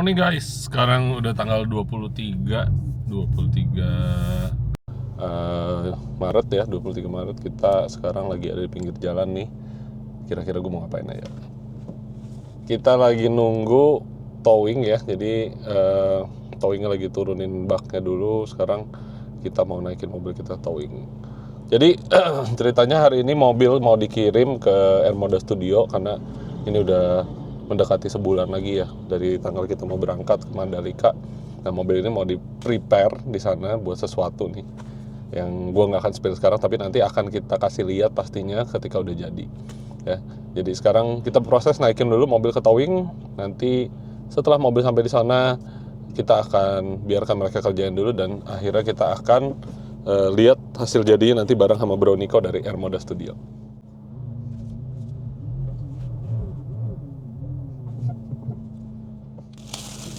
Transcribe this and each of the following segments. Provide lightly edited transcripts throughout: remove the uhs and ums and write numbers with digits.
Nih guys, sekarang udah tanggal 23 Maret ya, 23 Maret. Kita sekarang lagi ada di pinggir jalan nih. Kira-kira gue mau ngapain aja? Kita lagi nunggu towing ya. Jadi towingnya lagi turunin baknya dulu. Sekarang kita mau naikin mobil kita towing. Jadi ceritanya hari ini mobil mau dikirim ke Air Moda Studio karena ini udah mendekati sebulan lagi ya dari tanggal kita mau berangkat ke Mandalika. Nah, mobil ini mau di prepare di sana buat sesuatu nih yang gue nggak akan spill sekarang, tapi nanti akan kita kasih lihat pastinya ketika udah jadi ya. Jadi sekarang kita proses naikin dulu mobil ke towing. Nanti setelah mobil sampai di sana kita akan biarkan mereka kerjain dulu dan akhirnya kita akan lihat hasil jadinya nanti bareng sama Bro Niko dari Air Moda Studio.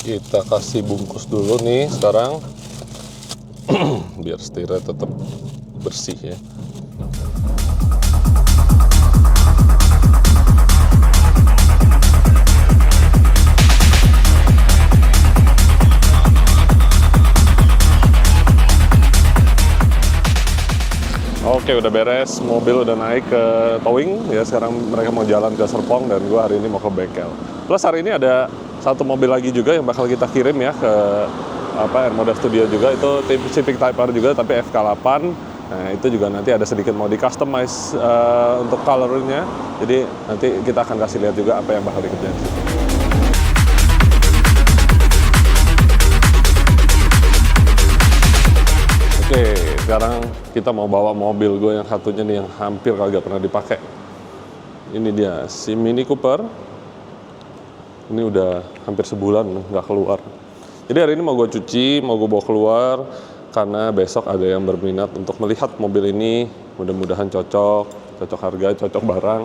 Kita kasih bungkus dulu nih sekarang biar setirnya tetap bersih ya. Oke, udah beres, mobil udah naik ke towing ya. Sekarang mereka mau jalan ke Serpong dan gue hari ini mau ke bengkel. Plus hari ini ada satu mobil lagi juga yang bakal kita kirim ya ke Air Moda Studio juga. Itu Civic Type R juga tapi FK8. Nah, itu juga nanti ada sedikit mau di customize untuk colornya. Jadi nanti kita akan kasih lihat juga apa yang bakal dikerjain. Oke, sekarang kita mau bawa mobil gue yang satunya nih yang hampir kagak pernah dipakai. Ini dia, si Mini Cooper. Ini udah hampir sebulan nggak keluar. Jadi hari ini mau gue cuci, mau gue bawa keluar karena besok ada yang berminat untuk melihat mobil ini. Mudah-mudahan cocok harga, cocok barang,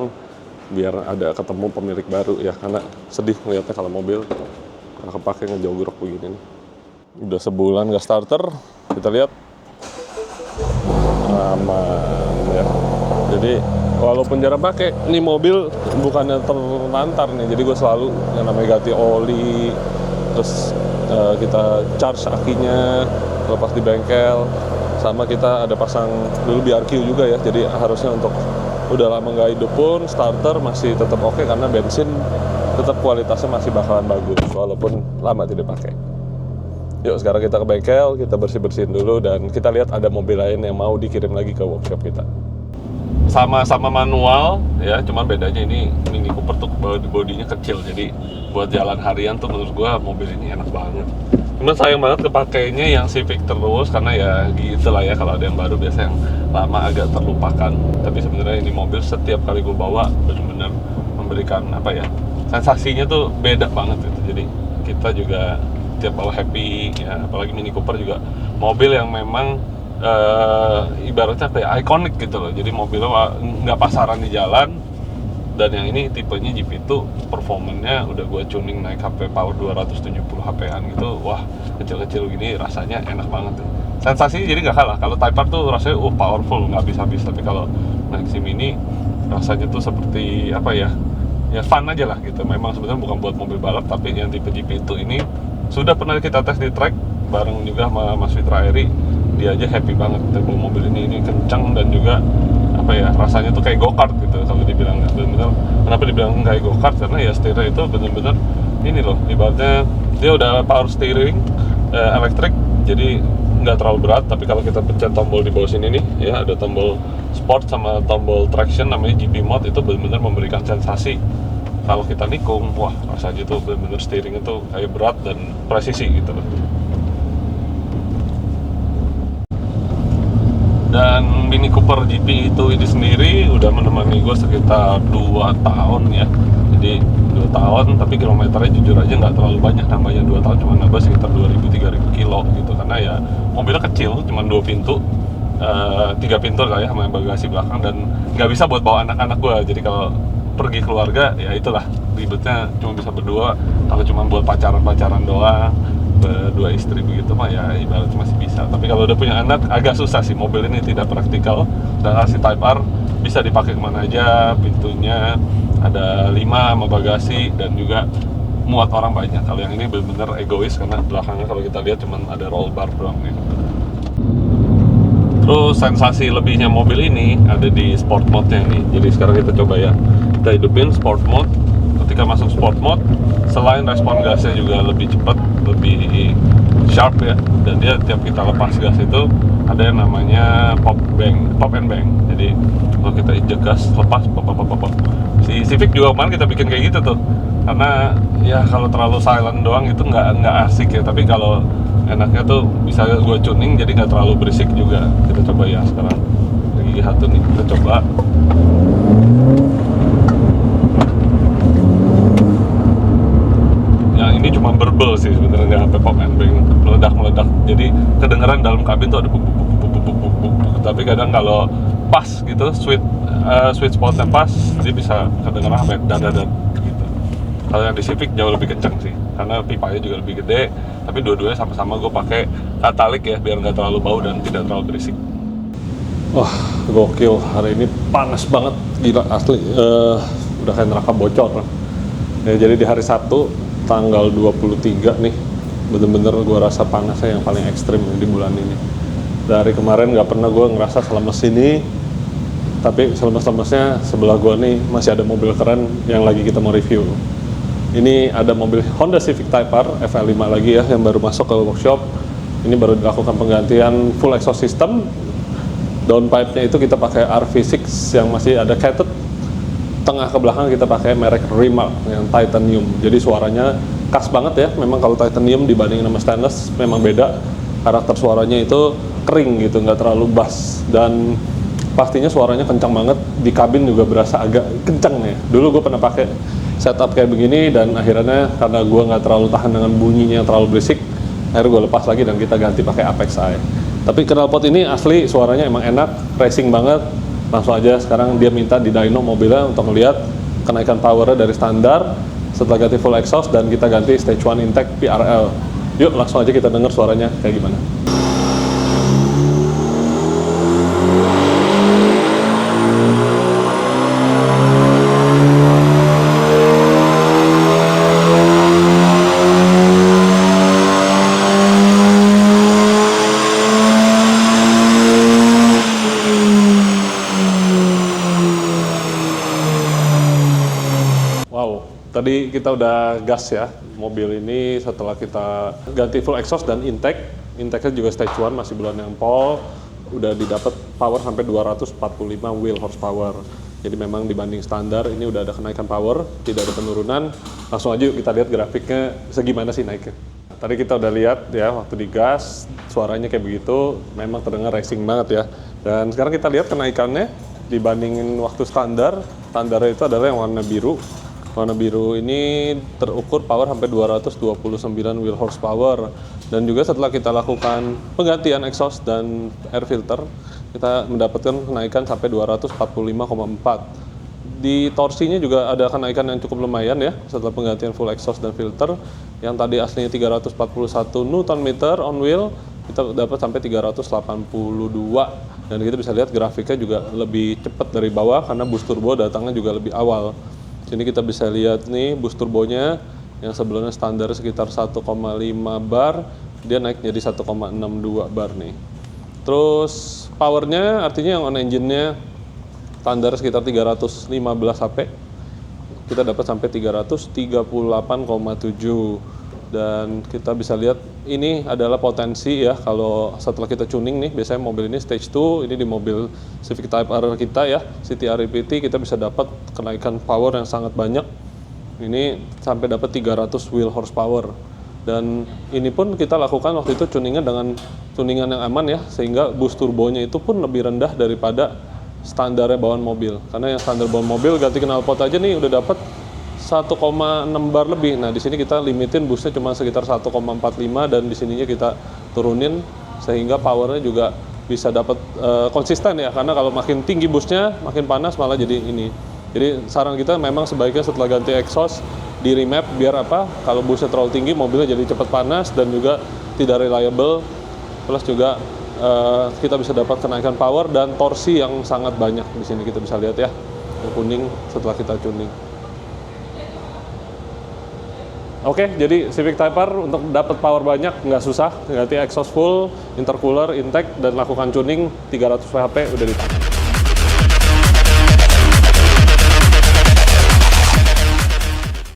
biar ada ketemu pemilik baru ya. Karena sedih melihatnya kalau mobil nggak kepake ngejogrok begini nih. Udah sebulan nggak starter, kita lihat. Aman ya. Jadi walaupun jarang pakai, ini mobil bukannya terlantar nih. Jadi gue selalu yang namanya ganti oli, terus kita charge akinya lepas di bengkel, sama kita ada pasang dulu BRQ juga ya. Jadi harusnya untuk udah lama nggak hidup pun starter masih tetap oke karena bensin tetap kualitasnya masih bakalan bagus walaupun lama tidak pakai. Yuk sekarang kita ke bengkel, kita bersih-bersihin dulu dan kita lihat ada mobil lain yang mau dikirim lagi ke workshop kita. Sama-sama manual ya, cuman bedanya ini Mini Cooper tuh bodinya kecil, jadi buat jalan harian tuh menurut gua mobil ini enak banget. Cuman sayang banget kepakainya yang Civic terus karena ya gitu lah ya, kalau ada yang baru biasa yang lama agak terlupakan. Tapi sebenarnya ini mobil setiap kali gua bawa benar-benar memberikan apa ya, sensasinya tuh beda banget gitu. Jadi kita juga tiap bawa happy ya, apalagi Mini Cooper juga mobil yang memang ibaratnya kayak ikonik gitu loh. Jadi mobilnya nggak pasaran di jalan, dan yang ini tipenya GP2, performanya udah gue tuning naik HP power 270 HP-an gitu. Wah, kecil-kecil gini rasanya enak banget tuh. Sensasinya jadi nggak kalah. Kalau Type R tuh rasanya powerful nggak habis-habis, tapi kalau naik si Mini rasanya tuh seperti apa ya, ya fun aja lah gitu. Memang sebenarnya bukan buat mobil balap, tapi yang tipe GP2 ini sudah pernah kita tes di track bareng juga sama Mas Fitra Eri. Dia aja happy banget kita bawa mobil ini kencang dan juga apa ya, rasanya tuh kayak go-kart gitu kalau dibilang. Benar-benar kenapa dibilang kayak go-kart, karena ya setirnya itu benar-benar ini loh, ibaratnya dia udah power steering elektrik, jadi nggak terlalu berat. Tapi kalau kita pencet tombol di bawah sini nih ya, ada tombol sport sama tombol traction namanya GP mode, itu benar-benar memberikan sensasi. Kalau kita nikung, wah rasanya tuh benar-benar steering itu kayak berat dan presisi gitu loh. Dan Mini Cooper GP itu ini sendiri udah menemani gue sekitar 2 tahun ya. Jadi 2 tahun, tapi kilometernya jujur aja nggak terlalu banyak, namanya 2 tahun cuma nambah sekitar 2.000-3.000 kilo gitu. Karena ya mobilnya kecil, cuma 2 pintu, 3 pintu lah ya sama bagasi belakang, dan nggak bisa buat bawa anak-anak gue. Jadi kalau pergi keluarga ya itulah ribetnya, cuma bisa berdua. Kalau cuma buat pacaran-pacaran doang, berdua istri begitu mah ya ibaratnya masih bisa. Tapi kalau udah punya anak agak susah sih, mobil ini tidak praktikal. Dan si Type R bisa dipakai kemana aja, pintunya ada 5 sama bagasi, dan juga muat orang banyak. Kalau yang ini benar-benar egois karena belakangnya kalau kita lihat cuman ada roll bar doang nih. Terus sensasi lebihnya mobil ini ada di sport mode-nya nih. Jadi sekarang kita coba ya, kita hidupin sport mode. Ketika masuk sport mode, selain respon gasnya juga lebih cepat, lebih sharp ya, dan dia tiap kita lepas gas itu ada yang namanya pop and bang. Jadi kalau kita injek gas, lepas pop. Si Civic juga kemarin kita bikin kayak gitu tuh, karena ya kalau terlalu silent doang itu nggak asik ya. Tapi kalau enaknya tuh bisa gue tuning jadi nggak terlalu berisik juga. Kita coba ya sekarang gigi satu nih, kita coba. Ya ini cuma berbel sih sebenarnya, nggak sampai pop and bang meledak. Jadi kedengeran dalam kabin tuh ada buk. Tapi kadang kalau pas gitu sweet spotnya pas, dia bisa kedengeran sampai dadar gitu. Kalau yang di Civic jauh lebih kenceng sih, karena pipanya juga lebih gede. Tapi dua-duanya sama-sama gue pakai katalik ya, biar nggak terlalu bau dan tidak terlalu berisik. Wah, gokil. Hari ini panas banget, gila asli. Udah kayak neraka bocor. Ya, jadi di hari Sabtu, tanggal 23 nih, bener-bener gue rasa panasnya yang paling ekstrim di bulan ini. Dari kemarin nggak pernah gue ngerasa selemes ini, tapi selemes-lemesnya sebelah gue nih masih ada mobil keren yang lagi kita mau review. Ini ada mobil Honda Civic Type R FL5 lagi ya, yang baru masuk ke workshop. Ini baru dilakukan penggantian full exhaust system. Downpipe-nya itu kita pakai RV6 yang masih ada catted. Tengah ke belakang kita pakai merek Rimac yang titanium. Jadi suaranya khas banget ya. Memang kalau titanium dibanding sama stainless memang beda. Karakter suaranya itu kering gitu, nggak terlalu bass. Dan pastinya suaranya kencang banget. Di kabin juga berasa agak kencang ya. Dulu gue pernah pakai setup kayak begini dan akhirnya karena gue nggak terlalu tahan dengan bunyinya yang terlalu berisik, akhirnya gue lepas lagi dan kita ganti pakai Apex i. Tapi knalpot ini asli suaranya emang enak, racing banget. Langsung aja sekarang dia minta di dyno mobilnya untuk ngeliat kenaikan powernya dari standar setelah ganti full exhaust dan kita ganti stage 1 intake PRL. Yuk langsung aja kita denger suaranya kayak gimana. Tadi kita udah gas ya mobil ini setelah kita ganti full exhaust dan intake-nya juga stage 1 masih belum nempel, udah didapat power sampai 245 wheel horsepower. Jadi memang dibanding standar ini udah ada kenaikan power, tidak ada penurunan. Langsung aja kita lihat grafiknya segimana sih naiknya. Tadi kita udah lihat ya waktu digas suaranya kayak begitu, memang terdengar racing banget ya. Dan sekarang kita lihat kenaikannya dibandingin waktu standar. Standarnya itu adalah yang warna biru. Warna biru ini terukur power sampai 229 wheel horsepower. Dan juga setelah kita lakukan penggantian exhaust dan air filter, kita mendapatkan kenaikan sampai 245,4. Di torsinya juga ada kenaikan yang cukup lumayan ya setelah penggantian full exhaust dan filter. Yang tadi aslinya 341 Nm on wheel, kita dapat sampai 382. Dan kita bisa lihat grafiknya juga lebih cepat dari bawah karena boost turbo datangnya juga lebih awal. Sini kita bisa lihat nih boost turbonya yang sebelumnya standar sekitar 1,5 bar, dia naik jadi 1,62 bar nih. Terus powernya artinya yang on engine-nya standar sekitar 315 HP, kita dapat sampai 338,7. Dan kita bisa lihat ini adalah potensi ya kalau setelah kita tuning nih, biasanya mobil ini stage 2, ini di mobil Civic Type R kita ya, CTR EPT, kita bisa dapat kenaikan power yang sangat banyak. Ini sampai dapat 300 wheel horsepower. Dan ini pun kita lakukan waktu itu tuningnya dengan tuningan yang aman ya, sehingga boost turbonya itu pun lebih rendah daripada standarnya bawaan mobil. Karena yang standar bawaan mobil ganti knalpot aja nih udah dapat 1,6 bar lebih. Nah, di sini kita limitin boostnya cuma sekitar 1,45 dan di sininya kita turunin sehingga powernya juga bisa dapat konsisten ya. Karena kalau makin tinggi boostnya, makin panas malah jadi ini. Jadi saran kita memang sebaiknya setelah ganti exhaust di remap biar apa? Kalau boostnya terlalu tinggi, mobilnya jadi cepat panas dan juga tidak reliable. Plus juga kita bisa dapat kenaikan power dan torsi yang sangat banyak. Di sini kita bisa lihat ya, yang kuning setelah kita tuning. Oke, jadi Civic Type R untuk dapat power banyak nggak susah, ganti exhaust full, intercooler, intake, dan lakukan tuning 300 VHP udah di